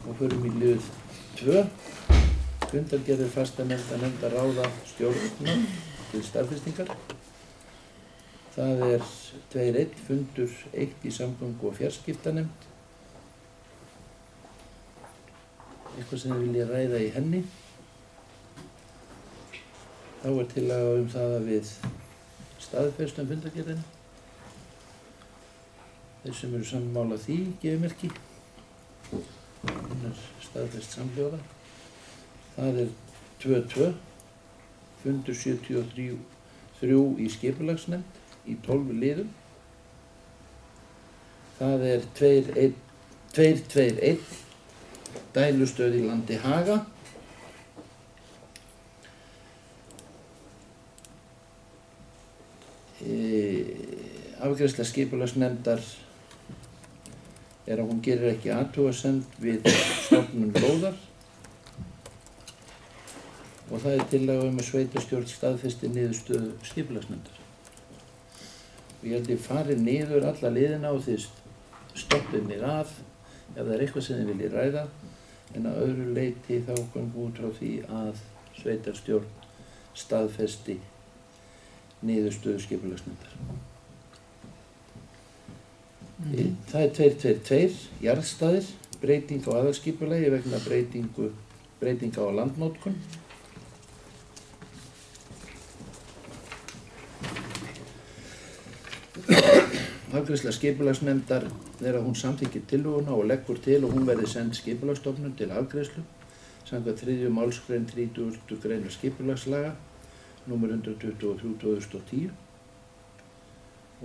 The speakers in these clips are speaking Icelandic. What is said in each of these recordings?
Og förum í lið 2. Fundargerðir fastanefnda nefnda ráða stjórnar til staðfestingar. Það 2.1. Fundur 1 í samgöngu- og fjarskiptanefnd. Eitthvað sem þið vilja ræða í henni. Þá tillaga það að við staðfestum fundargerðina. Þeir sem eru sammála því, gefið merki. Hún staðfest samhljóða. Það 2.2. Fundur 73 í skipulagsnefnd í 12 liðum. Það 2.2.1. Dælustöð í landi Haga. Afgreiðsla skipulagsnefndar að hún gerir ekki athugasemd við stofnun lóðar og það tillaga að sveitarstjórn staðfesti niðurstöðu skipulagsnefndar. Og ég held ég fari niður alla liðina og þið stoppið mig af ef það eitthvað sem þið viljið ræða, en að öðru leyti þá göngum út frá því að sveitarstjórn staðfesti niðurstöðu skipulagsnefndar. Það 2.2.2. Jarðstaðir, breyting á aðalskipulagi vegna breytinga á landnotkun. Afgreiðsla skipulagsnefndar að hún samþykkir tillöguna og leggur til og hún verði send skipulagsstofnun til afgreiðslu samkvæmt 3. málsgrein 30. greinar skipulagslaga númer 123/2010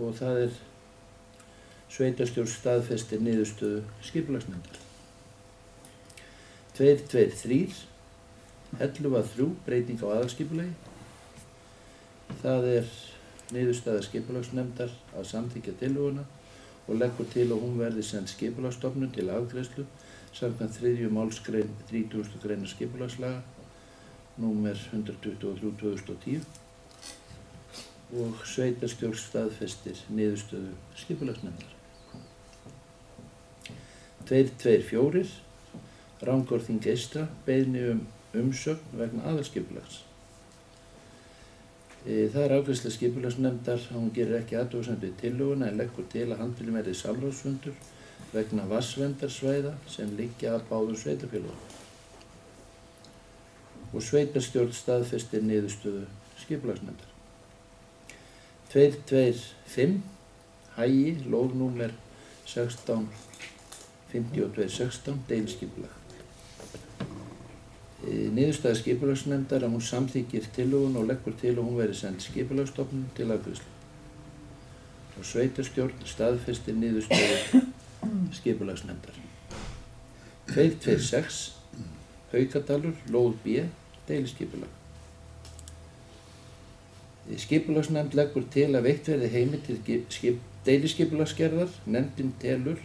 og það sveitarstjórn staðfestir niðurstöðu skipulagsnefndar. 2.2.3. Helluvað 3. Breyting á aðalskipulagi. Það niðurstaða skipulagsnefndar að samþykkja tillöguna og leggur til og hún verði send skipulagsstofnun til afgreiðslu samkvæmt 3. málsgrein 30. greinar skipulagslaga númer 123/2010 og sveitarstjórn staðfestir niðurstöðu skipulagsnefndar. 2.2.4. Rangárþing eystra beiðni umsögn vegna aðalskipulags. Það afgreiðsla skipulagsnefndar að hún gerir ekki athugasemd við tillöguna en leggur til að handurinn verði samráðsfundur vegna vatnsverndarsvæða sem liggja að báðum sveitarfélögum. Og sveitarstjórn staðfestir niðurstöðu skipulagsnefndar. 2.2.5. Hagi, lóð númer 165216, deiliskipulag. Niðurstaða skipulagsnefndar að hún samþykkir tillöguna og leggur til og hún verði send skipulagsstofnun til afgreiðslu. Og sveitarstjórn staðfestir niðurstöðu skipulagsnefndar. 2.2.6. Haukadalur, lóð B, deiliskipulag. Skipulagsnefnd leggur til að veitt verði heimild til deiliskipulagsgerðar. Nefndin telur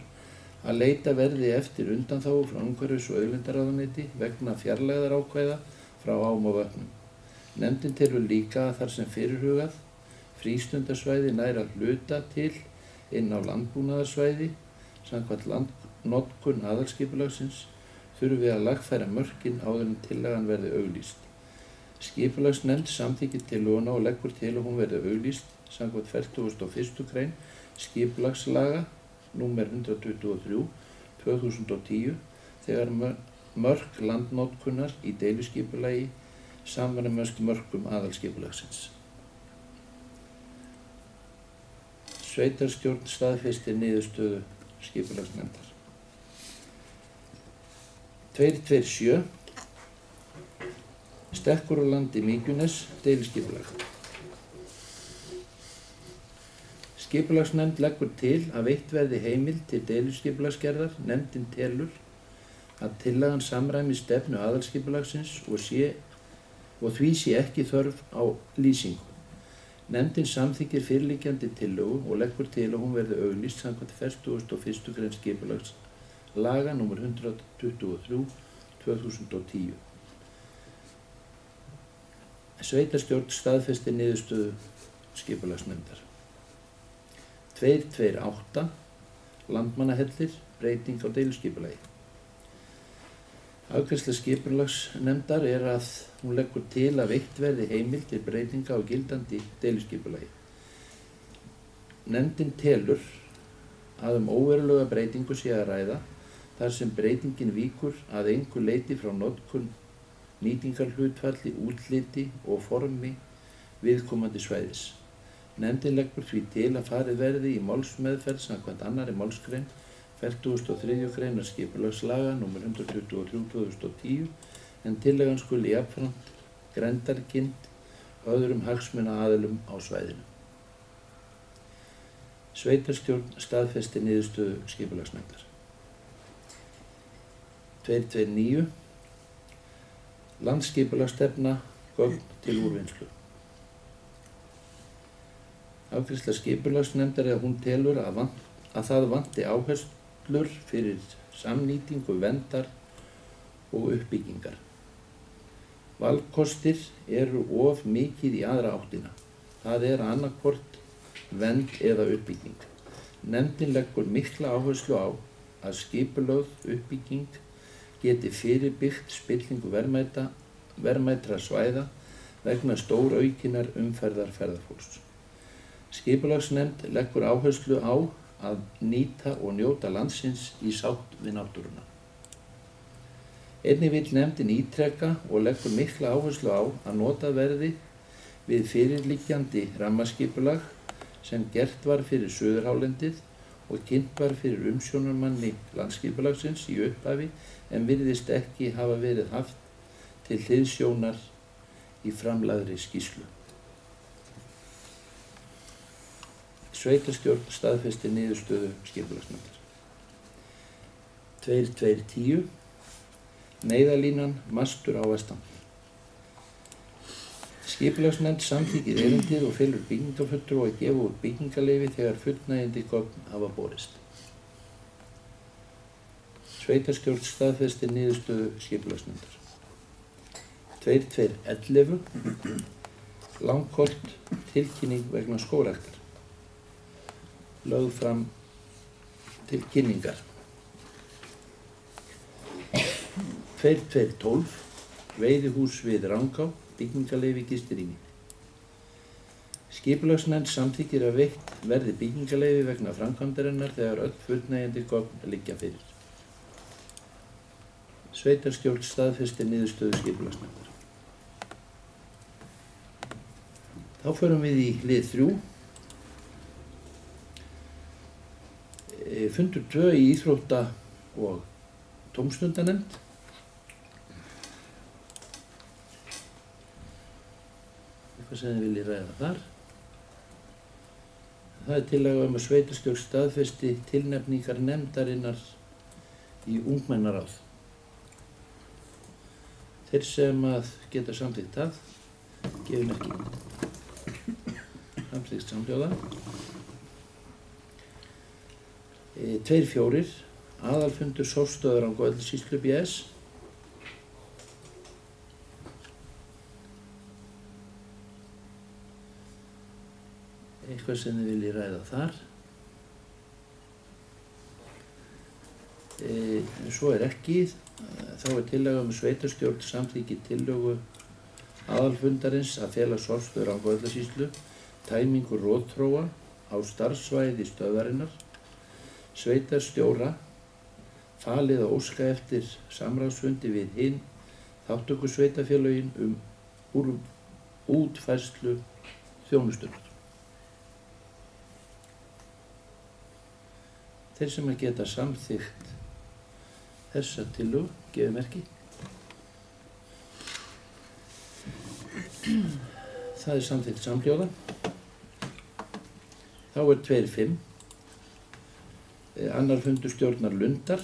að leita verði eftir undanþágu frá umhverfis- og auðlindaráðuneyti vegna fjarlægðarákvæða frá ám og vötnum. Nefndin telur líka að þar sem fyrirhugað frístundarsvæði nær að hluta til inn á landbúnaðarsvæði samkvæmt landnotkun aðalskipulagsins þurfi að lagfæra mörkin áður en tillagan verði auglýst. Skipulagsnefnd samþykkir tillöguna og leggur til að hún verði auglýst samkvæmt 41. grein skipulagslaga númer 123/2010 þegar mörk landnotkunar í deiliskipulagi samræmast mörkum aðalskipulagsins. Sveitarstjórn staðfestir niðurstöðu skipulagsnefndar. 2.2.7. Stekkuralandi Mykjunes, deiliskipulag. Skipulagsnefnd leggur til að veitt verði heimild til deiliskipulagsgerðar. Nefndin telur að tillagan samræmi stefnu aðalskipulagsins og því sé ekki þörf á lýsingu. Nefndin samþykkir fyrirliggjandi tillögu og leggur til að hún verði auglýst samkvæmt 41. grein skipulagslaga nr. 123/2010. Sveitarstjórn staðfestir niðurstöðu skipulagsnefndar. 2.2.8. Landmannahellir, breyting á deiliskipulagi. Afgreiðsla skipulagsnefndar að hún leggur til að veitt verði heimild til breytinga á gildandi deiliskipulagi. Nefndin telur að óverulega breytingu sé að ræða þar sem breytingin víkur að engu leyti frá notkun, nýtingarhlutfalli, útliti og formi viðkomandi svæðis. Nefndin leggur því til að farið verði í málsmeðferð samkvæmt 2. málsgrein 43. greinar skipulagslaga nr. 123/2010 en tillagan skuli jafnframt grenndarkynnt öðrum hagsmunaaðilum á svæðinu. Sveitarstjórn staðfesti niðurstöðu skipulagsnefndar. 229. Landsskipulagsstefna gögn til úrvinnslu. Afgreiðsla skipulagsnefndar að hún telur að það vanti áherslur fyrir samnýtingu, verndar og uppbyggingar. Valkostir eru of mikið í aðra áttina. Það annaðhvort vernd eða uppbygging. Nefndin leggur mikla áherslu á að skipulögð uppbygging geti fyrirbyggt spillingu verðmætra svæða vegna stóraukinnar umferðar ferðafólks. Skipulagsnefnd leggur áherslu á að nýta og njóta landsins í sátt við náttúruna. Einnig vill nefndin ítreka og leggur mikla áherslu á að notað verði við fyrirliggjandi rammaskipulag sem gert var fyrir Suðurhálendið og kynnt var fyrir umsjónarmanni landsskipulagsins í upphafi en virðist ekki hafa verið haft til hliðsjónar í framlagðri skýrslu. Sveitarstjórn staðfesti niðurstöðu skipulagsnefndar. 2.2.10 Neyðarlínan mastur á vestan. Skipulagsnefnd samþykkir erindið og felur byggingarfulltrúa að gefa út byggingarleyfi þegar fullnægjandi gögn hafa borist. Sveitarstjórn staðfesti niðurstöðu skipulagsnefndar. 2.2.11 Langholt tilkynning vegna skógræktar. Lögð fram til kynningar. 2.2.12 Veiðihús við Rangá, byggingarleyfi Gistirými. Skipulagsnefnd samþykkir að veitt verði byggingarleyfi vegna framkvæmdarinnar þegar öll fullnægjandi gögn liggja fyrir. Sveitarstjórn staðfesti niðurstöðu skipulagsnefndar. Þá förum við í lið 3. Fundur 2 í íþrótta- og tómstundanefnd. Eitthvað sem þið viljið ræða þar. Það tillaga að sveitarstjórn staðfesti tilnefningar nefndarinnar í ungmennaráð. Þeir sem geta samþykkt það, gefi merki. Samþykkt samhljóða. 2.4 Aðalfundur sóstöðar á Rangárvallasýslu BS. Eitthvað sem þið viljið ræða þar. Svo ekki. Þá tillaga sveitarstjórn samþykki tillögu aðalfundarins að fela sóstöður á Rangárvallasýslu tæmingu rótþróa á starfssvæði stöðvarinnar. Sveitarstjóra falið að óska eftir samráðsfundi við hin þátttökusveitarfélögin útfærslu þjónustunnar. Þeir sem geta samþykkt þessa tillögu, gefi merki. Það samþykkt samhljóða. Þá 2.5 Annar fundur stjórnar Lundar.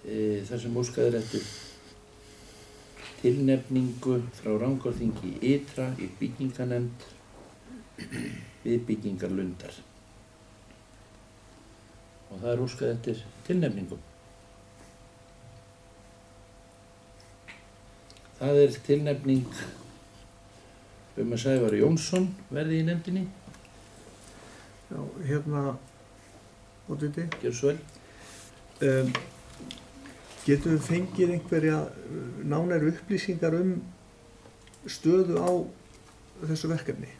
Þar sem óskað eftir tilnefningu frá Rangárþingi ytra í byggingarnefnd við byggingar Lundar. Og það óskað eftir tilnefningum. Það tilnefning að Sævar Jónsson verði í nefndinni. Já, hérna, Ódviti. Gjörðu svo vel. Getum við fengið einhverja nánari upplýsingar stöðu á þessu verkefni?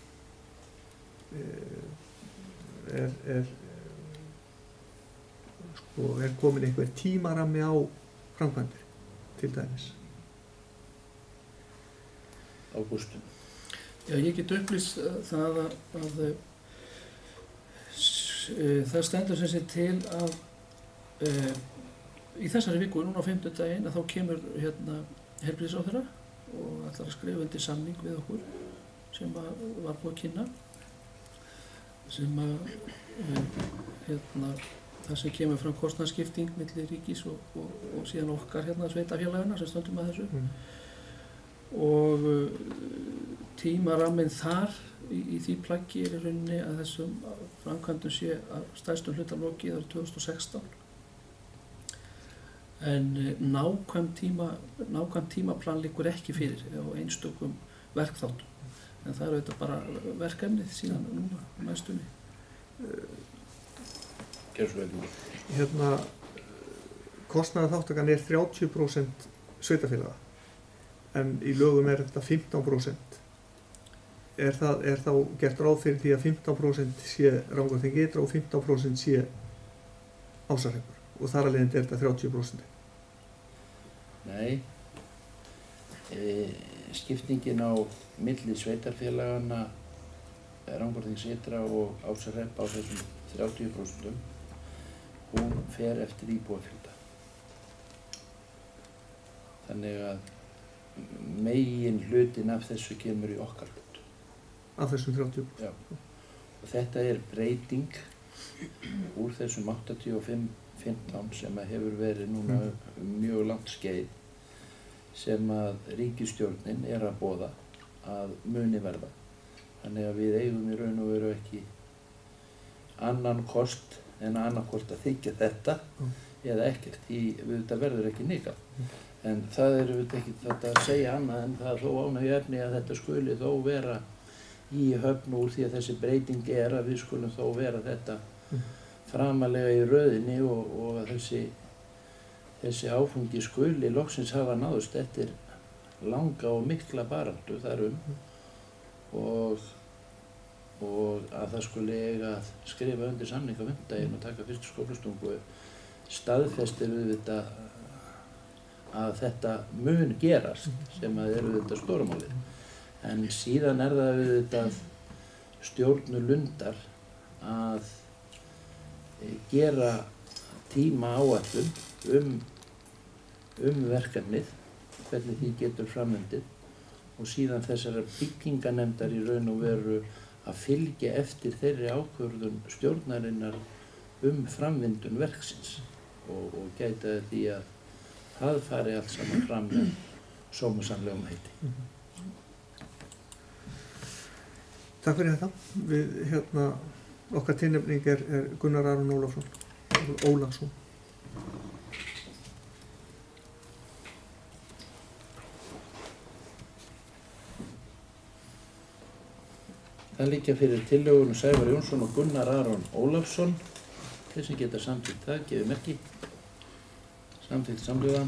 Er komin einhver tímarammi á framkvæmdir til dæmis? Ágúst. Já, ég get upplýst það að það stendur sem sé til að í þessari viku, núna á 50. að þá kemur heilbrigðisráðherra og ætlar að skrifa undir samning við okkur sem var búið að kynna sem það sem kemur fram kostnaðarskipting milli ríkis og síðan okkar sveitarfélagana sem stöndum að þessu og tímaramminn þar í því plaggi í rauninni að þessum framkvæmdum sé að stærstum hluta lokið árið 2016 en nákvæmt tímaplan liggur ekki fyrir á einstökum verkþáttum en það auðvitað bara verkefnið síðan núna næstunni. Kostnaðarþátttakan 30% sveitarfélaga en í lögum þetta 15%. Er þá gert ráð fyrir því að 15% sé Rangárþing ytra og 15% sé Ásahreppur og þar af leiðandi þetta 30%? Nei. Skiptingin á milli sveitarfélagana Rangárþings ytra og Ásahrepp á þessum 30% hún fer eftir íbúafjölda. Þannig að megin hlutin af þessu kemur í okkar hlut. Af þessum 30%? Já. Og þetta breyting úr þessum 85-15 sem hefur verið núna mjög langt skeið sem að ríkisstjórnin að boða að muni verða. Þannig að við eigum í raun og veru ekki annan kost en annarkvort að þiggja þetta eða ekkert. Þetta verður ekki nikað. En það ekki þetta að segja annað en það þó ánægjuefni að þetta skuli þó vera í höfn úr því að þessi breyting að við skulum þó vera þetta framalega í röðinni og að þessi áfangi skuli loksins hafa náðust eftir langa og mikla baráttu þar og að það skuli eiga að skrifa undir samning á 5. og taka fyrstu skóflustungu staðfestir auðvitað að þetta mun gerast sem að auðvitað stórmálið. En síðan það auðvitað stjórnulundar að gera tímaáætlun verkefnið, hvernig því getur framvindið og síðan þessar bygginganefndar í raun og veru að fylgja eftir þeirri ákvörðun stjórnarinnar framvindun verksins og gæta því að það fari allt saman fram með sómasamlegum hætti. Takk fyrir þetta. Okkar tilnefning Gunnar Aron Ólafsson. Það liggja fyrir tillögunum Sævar Jónsson og Gunnar Aron Ólafsson. Þeir sem geta samþykkt það, gefið merki. Samþykkt samhljóða.